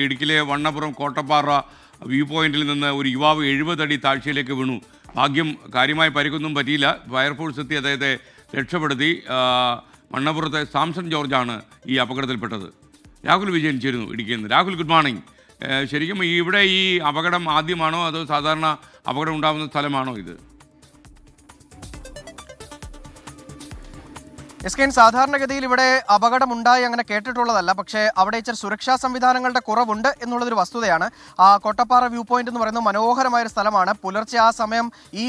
ഇടുക്കിയിലെ വണ്ണപ്പുറം കോട്ടപ്പാറ വ്യൂ പോയിന്റിൽ നിന്ന് ഒരു യുവാവ് 70 അടി താഴ്ചയിലേക്ക് വീണു. ഭാഗ്യം കാര്യമായി പരിക്കൊന്നും പറ്റിയില്ല. ഫയർഫോഴ്സ് എത്തി അദ്ദേഹത്തെ രക്ഷപ്പെടുത്തി. മണ്ണപ്പുറത്തെ സാംസൺ ജോർജാണ് ഈ അപകടത്തിൽപ്പെട്ടത്. രാഹുൽ വിജയൻ ചേരുന്നു ഇടുക്കിയിൽ നിന്ന്. Rahul, good morning. ശരിക്കും ഇവിടെ ഈ അപകടം ആദ്യമാണോ അതോ സാധാരണ അപകടം ഉണ്ടാകുന്ന സ്ഥലമാണോ ഇത്? എസ്കെൻ, സാധാരണഗതിയിൽ ഇവിടെ അപകടമുണ്ടായി അങ്ങനെ കേട്ടിട്ടുള്ളതല്ല. പക്ഷേ അവിടെ ഇച്ചിരി സുരക്ഷാ സംവിധാനങ്ങളുടെ കുറവുണ്ട് എന്നുള്ളതൊരു വസ്തുതയാണ്. കോട്ടപ്പാറ വ്യൂ പോയിന്റ് എന്ന് പറയുന്നത് മനോഹരമായൊരു സ്ഥലമാണ്. പുലർച്ചെ ആ സമയം ഈ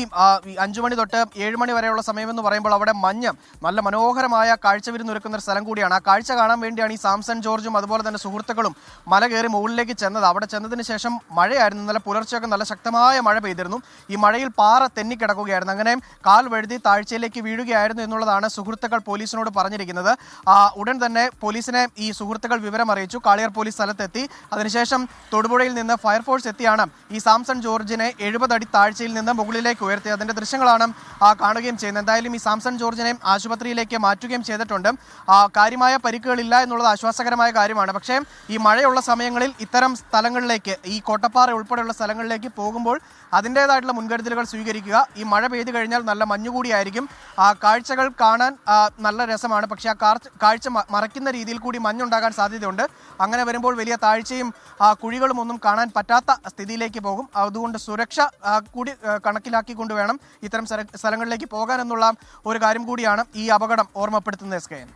5 മണി തൊട്ട് 7 മണി വരെയുള്ള സമയം എന്ന് പറയുമ്പോൾ അവിടെ മഞ്ഞ് നല്ല മനോഹരമായ കാഴ്ച വിരുന്നൊരുക്കുന്ന ഒരു സ്ഥലം കൂടിയാണ്. ആ കാഴ്ച കാണാൻ വേണ്ടിയാണ് ഈ സാംസൺ ജോർജും അതുപോലെ തന്നെ സുഹൃത്തുക്കളും മല കയറി മുകളിലേക്ക് ചെന്നത്. അവിടെ ചെന്നതിന് ശേഷം മഴയായിരുന്നു. ഇന്നലെ പുലർച്ചെയൊക്കെ നല്ല ശക്തമായ മഴ പെയ്തിരുന്നു. ഈ മഴയിൽ പാറ തെന്നിക്കിടക്കുകയായിരുന്നു. അങ്ങനെ കാൽ വഴുതി താഴ്ചയിലേക്ക് വീഴുകയായിരുന്നു എന്നുള്ളതാണ് സുഹൃത്തുക്കൾ പോലീസിനോട് പറഞ്ഞിരിക്കുന്നത്. ഉടൻ തന്നെ പോലീസിനെ ഈ സുഹൃത്തുക്കൾ വിവരം അറിയിച്ചു. കാളിയാർ പോലീസ് സ്ഥലത്തെത്തി. അതിനുശേഷം തൊടുപുഴയിൽ നിന്ന് ഫയർഫോഴ്സ് എത്തിയാണ് ഈ സാംസൺ ജോർജിനെ 70 അടി താഴ്ചയിൽ നിന്ന് മുകളിലേക്ക് ഉയർത്തി. അതിന്റെ ദൃശ്യങ്ങളാണ് കാണുകയും ചെയ്യുന്നത്. എന്തായാലും ഈ സാംസൺ ജോർജിനെ ആശുപത്രിയിലേക്ക് മാറ്റുകയും ചെയ്തിട്ടുണ്ട്. കാര്യമായ പരിക്കുകളില്ല എന്നുള്ളത് ആശ്വാസകരമായ കാര്യമാണ്. പക്ഷേ ഈ മഴയുള്ള സമയങ്ങളിൽ ഇത്തരം സ്ഥലങ്ങളിലേക്ക്, ഈ കോട്ടപ്പാറ ഉൾപ്പെടെയുള്ള സ്ഥലങ്ങളിലേക്ക് പോകുമ്പോൾ അതിൻ്റേതായിട്ടുള്ള മുൻകരുതലുകൾ സ്വീകരിക്കുക. ഈ മഴ പെയ്തു കഴിഞ്ഞാൽ നല്ല മഞ്ഞുകൂടിയായിരിക്കും. കാഴ്ചകൾ കാണാൻ നല്ല രസമാണ്. പക്ഷേ ആ കാഴ്ച മറയ്ക്കുന്ന രീതിയിൽ കൂടി മഞ്ഞുണ്ടാകാൻ സാധ്യതയുണ്ട്. അങ്ങനെ വരുമ്പോൾ വലിയ താഴ്ചയും കുഴികളും ഒന്നും കാണാൻ പറ്റാത്ത സ്ഥിതിയിലേക്ക് പോകും. അതുകൊണ്ട് സുരക്ഷ കൂടി കണക്കിലാക്കിക്കൊണ്ട് വേണം ഇത്തരം സ്ഥലങ്ങളിലേക്ക് പോകാൻ എന്നുള്ള ഒരു കാര്യം കൂടിയാണ് ഈ അപകടം ഓർമ്മപ്പെടുത്തുന്നത്. S K N.